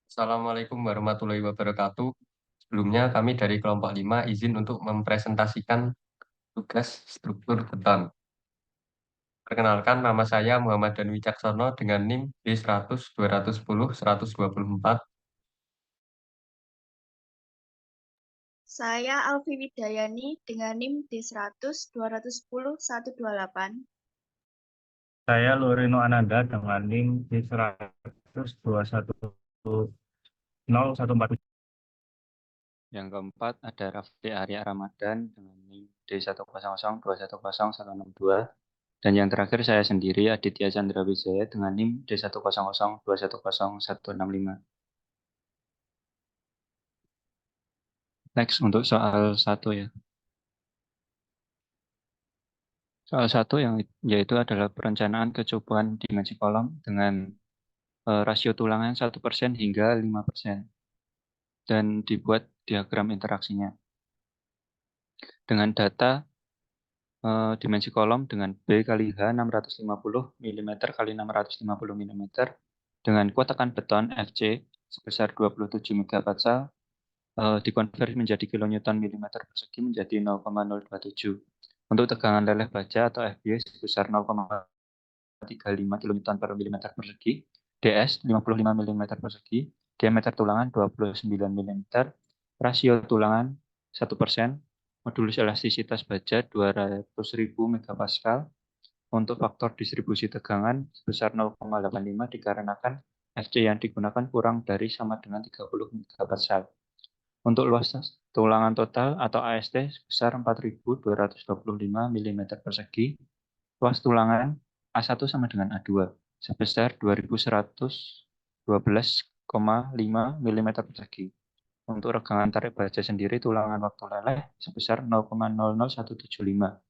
Assalamualaikum warahmatullahi wabarakatuh. Sebelumnya kami dari kelompok 5 izin untuk mempresentasikan tugas struktur beton. Perkenalkan, nama saya Muhammad Danwi Caksono dengan NIM B100 210 124. Saya Alfi Widayani dengan NIM D100 210 128. Saya Loreno Ananda dengan NIM D100 210 147. Yang keempat ada Raffi Arya Ramadan dengan NIM D100210162. Dan yang terakhir saya sendiri Aditya Chandra Wijaya dengan NIM D100210165. Next untuk soal 1 ya. Soal 1 yaitu adalah perencanaan kecobaan dimensi kolom dengan rasio tulangan 1% hingga 5%. Dan dibuat diagram interaksinya. Dengan data dimensi kolom dengan B kali H 650 mm kali 650 mm dengan kuat tekan beton FC sebesar 27 megapascal dikonversi menjadi kilonewton milimeter persegi menjadi 0,027. Untuk tegangan leleh baja atau FB sebesar 0,35 kilonewton per milimeter persegi, DS 55 mm persegi, diameter tulangan 29 mm, rasio tulangan 1%, modulus elastisitas baja 200.000 megapascal, untuk faktor distribusi tegangan sebesar 0,85 dikarenakan FC yang digunakan kurang dari sama dengan 30 megapascal. Untuk luas tulangan total atau AST sebesar 4.225 mm persegi, luas tulangan A1 sama dengan A2 sebesar 2.112,5 mm persegi. Untuk regangan tarik baja sendiri tulangan waktu leleh sebesar 0,00175.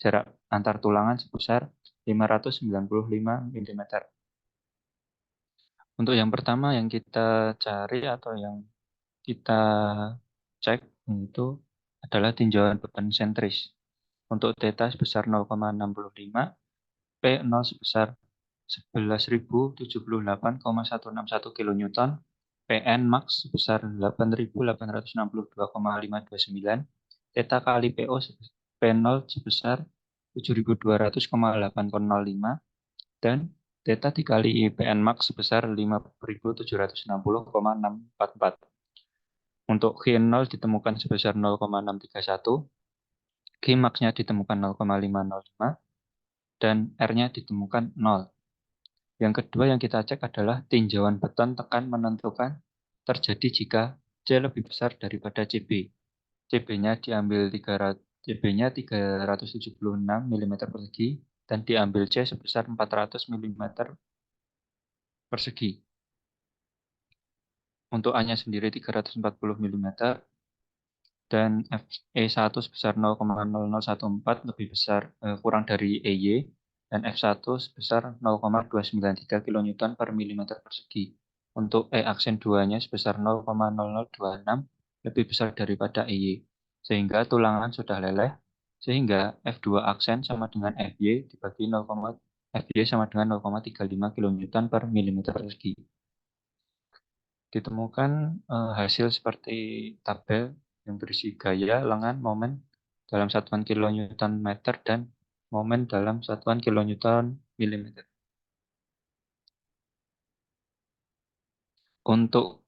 Jarak antar tulangan sebesar 595 mm. Untuk yang pertama yang kita cari atau yang kita cek itu adalah tinjauan beban sentris. Untuk theta sebesar 0,65, P0 sebesar 11.078,161 kN, PN max sebesar 8.862,529, theta kali PO P0 sebesar 7.200,805, dan theta dikali PN max sebesar 5.760,644. Untuk G0 ditemukan sebesar 0,631, G max-nya ditemukan 0,505, dan R-nya ditemukan 0. Yang kedua yang kita cek adalah tinjauan beton tekan menentukan terjadi jika C lebih besar daripada CB. CB-nya 376 mm persegi dan diambil C sebesar 400 mm persegi. Untuk A-nya sendiri 340 mm dan E1 sebesar 0,0014 lebih besar kurang dari EY dan F1 sebesar 0,293 kN per milimeter persegi. Untuk E aksen 2-nya sebesar 0,0026 lebih besar daripada EY, sehingga tulangan sudah leleh, sehingga F2 aksen sama dengan FY dibagi FY sama dengan 0,35 kN per milimeter persegi. Ditemukan hasil seperti tabel yang berisi gaya, lengan, momen dalam satuan kilonewton meter dan momen dalam satuan kilonewton milimeter. Untuk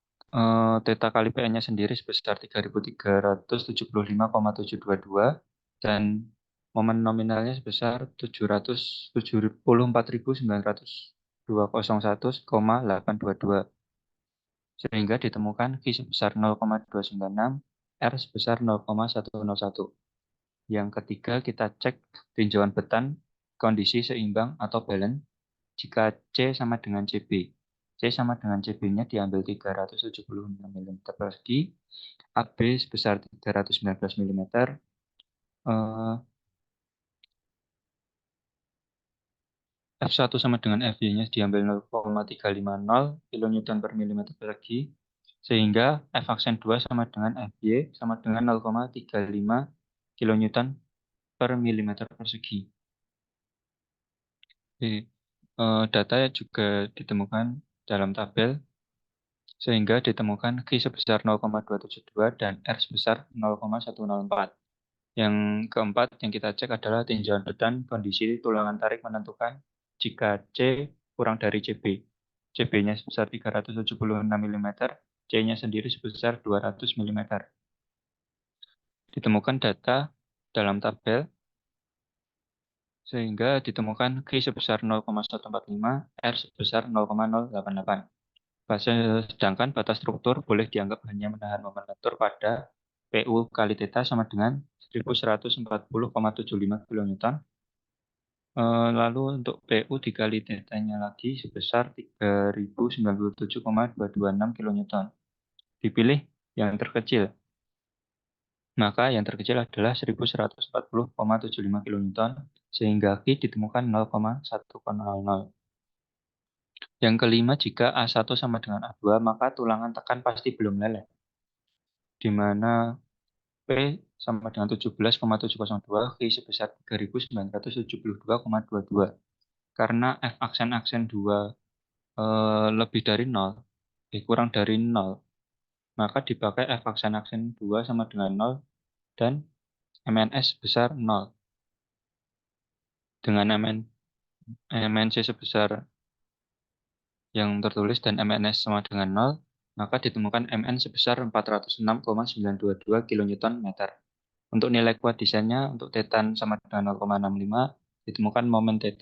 theta kali PN-nya sendiri sebesar 3.375,722 dan momen nominalnya sebesar 774.902,822. Sehingga ditemukan Q sebesar 0,296, R sebesar 0,101. Yang ketiga, kita cek tinjauan beton kondisi seimbang atau balance jika C sama dengan CB. C sama dengan CB-nya diambil 376 mm persegi, AB sebesar 319 mm, F1 sama dengan FY-nya diambil 0,350 kN per milimeter persegi, sehingga F aksen 2 sama dengan FY sama dengan 0,35 kN per milimeter persegi. Data juga ditemukan dalam tabel sehingga ditemukan Q sebesar 0,272 dan R sebesar 0,104. Yang keempat yang kita cek adalah tinjauan beton kondisi tulangan tarik menentukan jika C kurang dari CB. CB-nya sebesar 376 mm, C-nya sendiri sebesar 200 mm. Ditemukan data dalam tabel sehingga ditemukan Q sebesar 0,145, R sebesar 0,088. Sedangkan batas struktur boleh dianggap hanya menahan momen lentur pada PU kali θ sama dengan 1140,75 kN. Lalu untuk PU dikali θ-nya lagi sebesar 3097,226 kN. Dipilih yang terkecil. Maka yang terkecil adalah 1140,75 kN sehingga Q ditemukan 0,100. Yang kelima, jika A1 sama dengan A2, maka tulangan tekan pasti belum leleh, di mana P sama dengan 17,702, Q sebesar 3972,22. Karena F aksen 2 lebih dari 0, kurang dari 0, maka dipakai F aksen 2 sama dengan 0 dan MNS sebesar 0. Dengan MNC sebesar yang tertulis dan MNS sama dengan 0, maka ditemukan MN sebesar 406,922 kN. Untuk nilai kuat desainnya, untuk tetan sama dengan 0,65, ditemukan momen θ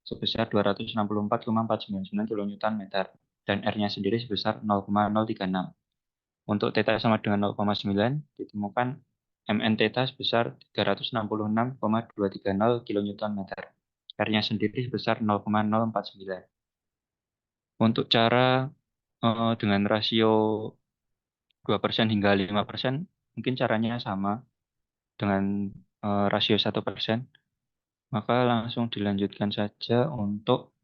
sebesar 264,499 kN dan R-nya sendiri sebesar 0,036. Untuk θ sama dengan 0,9, ditemukan MN θ sebesar 366,230 kN. R-nya sendiri sebesar 0,049. Untuk cara dengan rasio 2% hingga 5%, mungkin caranya sama dengan rasio 1%. Maka langsung dilanjutkan saja untuk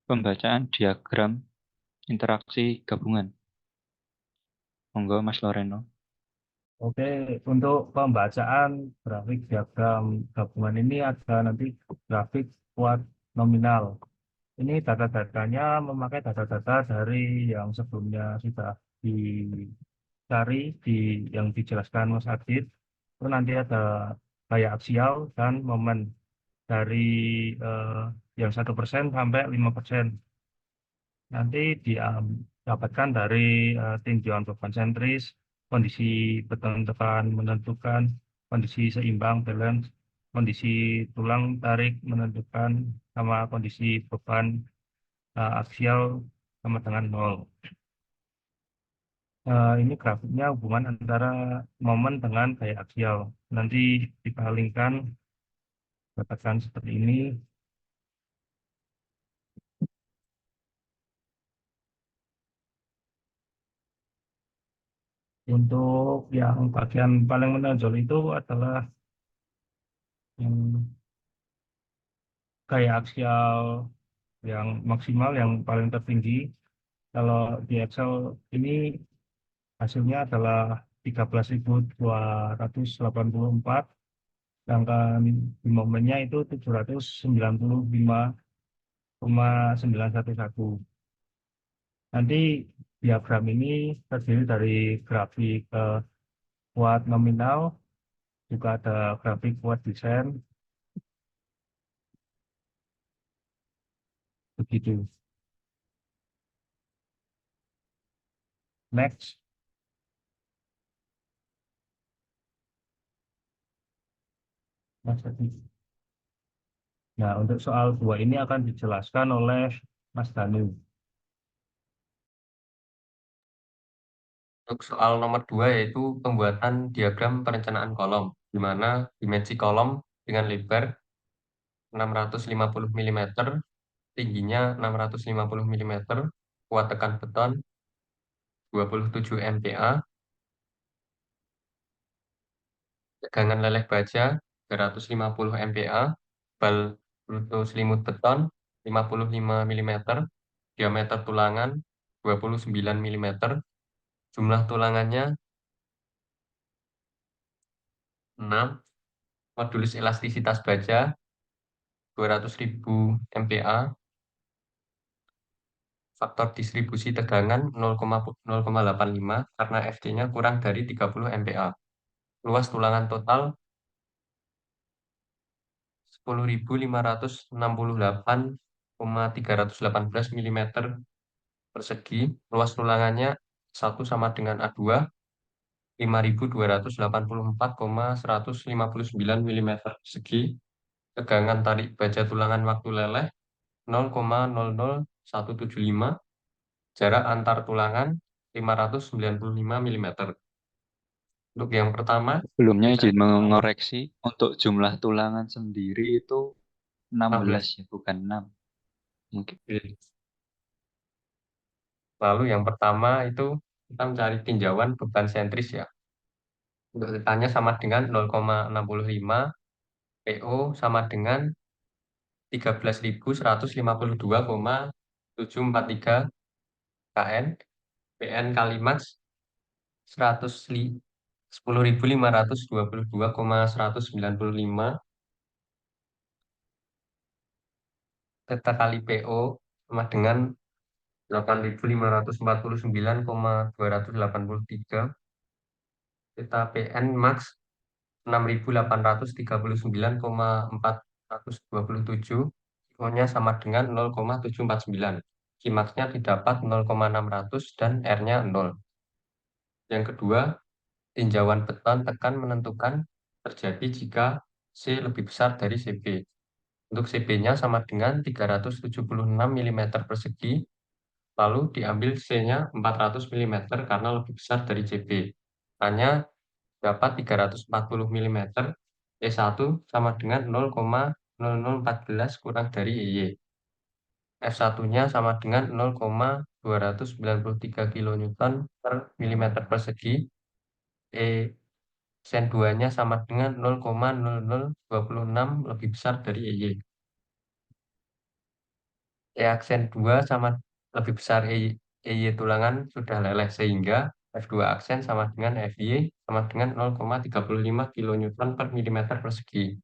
pembacaan diagram interaksi gabungan. Monggo Mas Loreno. Oke, untuk pembacaan grafik diagram gabungan ini ada nanti grafik kuat nominal. Ini data-datanya memakai data-data dari yang sebelumnya sudah dicari yang dijelaskan Mas Adit. Itu nanti ada gaya aksial dan momen dari eh, yang 1% sampai 5%. Nanti didapatkan dari tinjauan beban sentris, kondisi beton tekan menentukan, kondisi seimbang balance, kondisi tulang tarik menentukan, sama kondisi beban aksial sama dengan 0. Ini grafiknya hubungan antara momen dengan gaya aksial. Nanti dipalingkan, dapatkan seperti ini. Untuk yang bagian paling menonjol itu adalah yang gaya aksial yang maksimal, yang paling tertinggi. Kalau di Excel ini hasilnya adalah 13.284, sedangkan di momennya itu 795,911. Nanti diagram ini terdiri dari grafik kuat nominal, juga ada grafik kuat desain, begitu. Next. Next. Nah, untuk soal 2 ini akan dijelaskan oleh Mas Danu. Untuk soal nomor 2 yaitu pembuatan diagram perencanaan kolom, di mana dimensi kolom dengan lebar 650 mm, tingginya 650 mm, kuat tekan beton 27 MPa, tegangan leleh baja 350 MPa, bal bruto selimut beton 55 mm, diameter tulangan 29 mm, jumlah tulangannya 6, modulus elastisitas baja 200.000 MPa, faktor distribusi tegangan 0,85 karena Fd-nya kurang dari 30 MPa. Luas tulangan total 10.568,318 mm persegi. Luas tulangannya 1 sama dengan A2 5.284,159 mm persegi. Tegangan tarik baja tulangan waktu leleh 0,00175. Jarak antar tulangan 595 mm. Untuk yang pertama, Sebelumnya bisa izin mengoreksi untuk jumlah tulangan sendiri itu 16 ya, bukan 6. Mungkin. Lalu yang pertama itu kita mencari tinjauan beban sentris ya. Untuk tetanya sama dengan 0,65, PO sama dengan 13.152,743 kN, PN kali max 10.522,195, theta kali PO sama dengan 8.549,283, theta PN max 6.839,427, nya sama dengan 0,749. Kimaxnya didapat 0,600 dan R-nya 0. Yang kedua, tinjauan beton tekan menentukan terjadi jika C lebih besar dari CB. Untuk CB-nya sama dengan 376 mm persegi, lalu diambil C-nya 400 mm karena lebih besar dari CB. Hanya dapat 340 mm, E1 sama dengan 0,0014 kurang dari EY. F1-nya sama dengan 0,293 kN per mm persegi. Sen 2-nya sama dengan 0,0026 lebih besar dari EY. Aksen 2 sama lebih besar EY tulangan sudah leleh sehingga F2 aksen sama dengan FY sama dengan 0,35 kN per mm persegi.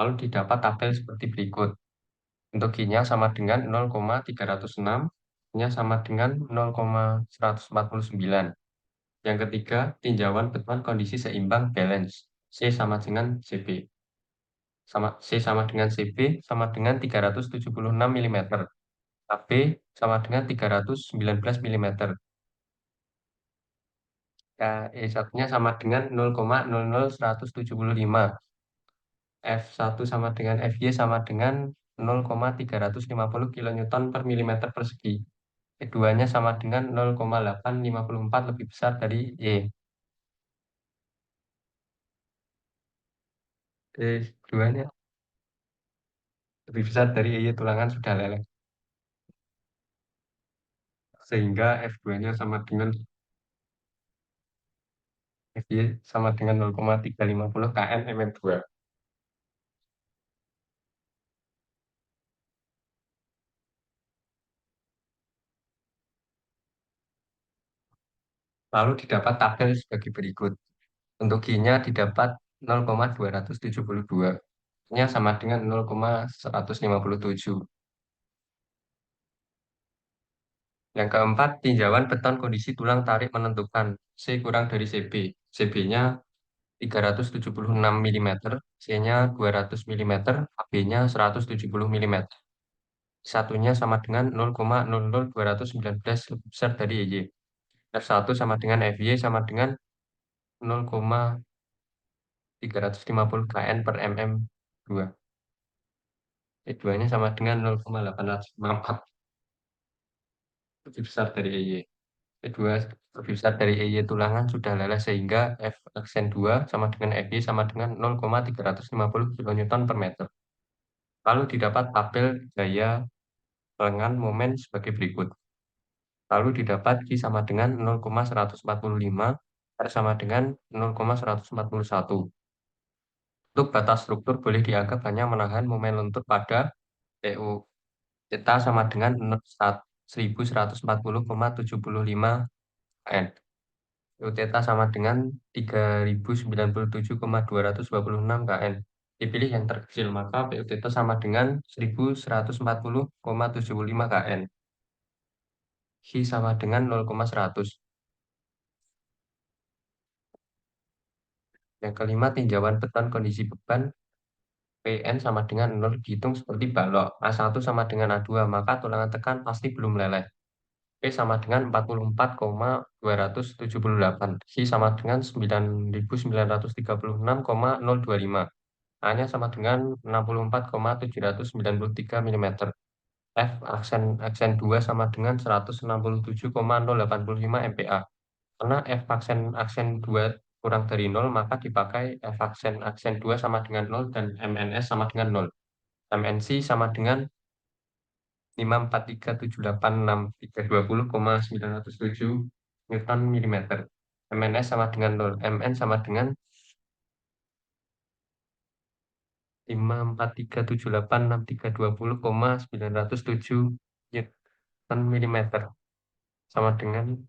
Lalu didapat tabel seperti berikut. Untuk Q-nya sama dengan 0,306, nya sama dengan 0,149. Yang ketiga, tinjauan beton kondisi seimbang balance. C sama dengan CB. C sama dengan CB sama dengan 376 mm. AB sama dengan 319 mm. E1-nya sama dengan 0,00175. F1 sama dengan FY sama dengan 0,350 kN per mm persegi. Keduanya sama dengan 0,854 lebih besar dari Y. Keduanya lebih besar dari Y tulangan sudah leleh. Sehingga F2-nya sama dengan FY sama dengan 0,350 kN mm2. Lalu didapat tabel sebagai berikut. Untuk Q-nya didapat 0,272. Nya sama dengan 0,157. Yang keempat, tinjauan beton kondisi tulang tarik menentukan C kurang dari CB. CB-nya 376 mm, C-nya 200 mm, AB-nya 170 mm. Satunya sama dengan 0,00219 lebih besar dari EY. F1 sama dengan FY sama dengan 0,350 kN per mm2. E2-nya sama dengan 0,854 lebih besar dari EY. Kedua lebih besar dari EY tulangan sudah leleh sehingga F aksen 2 sama dengan FY sama dengan 0,350 kN per meter. Lalu didapat tabel gaya lengan momen sebagai berikut. Lalu didapat Q sama dengan 0,145, R sama dengan 0,141. Untuk batas struktur boleh dianggap hanya menahan momen lentur pada TU. Theta sama dengan 1140,75 N. Theta sama dengan 3097,226 kN. Dipilih yang terkecil, maka PU theta sama dengan 1140,75 kN. Xi sama dengan 0,100. Yang kelima, tinjauan beton kondisi beban PN sama dengan 0 dihitung seperti balok. A1 sama dengan A2, maka tulangan tekan pasti belum meleleh. P sama dengan 44,278. Xi sama dengan 9.936,025. A-nya sama dengan 64,793 mm. F aksen 2 sama dengan 167,085 MPa. Karena F aksen 2 kurang dari 0, maka dipakai F aksen 2 sama dengan 0 dan MNS sama dengan 0. MNC sama dengan 543786320,907 Newton mm. MNS sama dengan 0. MN sama dengan 543786320,907 Newton mm. Sama dengan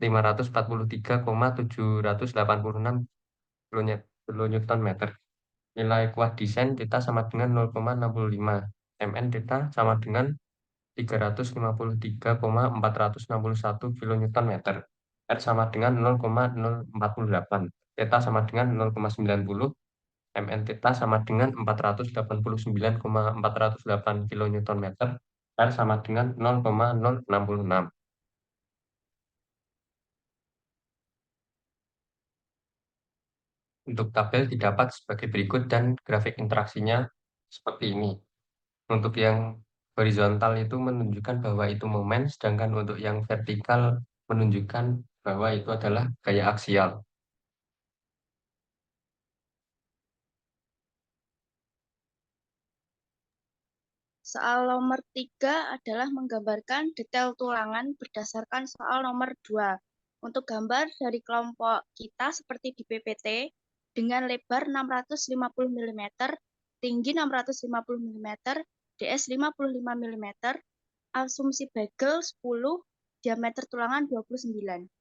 543,786 kilonewton meter. Nilai kuat desain theta sama dengan 0,65. MN theta sama dengan 353,461 kilonewton meter. R sama dengan 0,048. Theta sama dengan 0,90. MN theta sama dengan 489,408 kilonewton meter. R sama dengan 0,066. Untuk tabel didapat sebagai berikut dan grafik interaksinya seperti ini. Untuk yang horizontal itu menunjukkan bahwa itu momen, sedangkan untuk yang vertikal menunjukkan bahwa itu adalah gaya aksial. Soal nomor 3 adalah menggambarkan detail tulangan berdasarkan soal nomor 2. Untuk gambar dari kelompok kita seperti di PPT, dengan lebar 650 mm, tinggi 650 mm, DS 55 mm, asumsi bagel 10, diameter tulangan 29.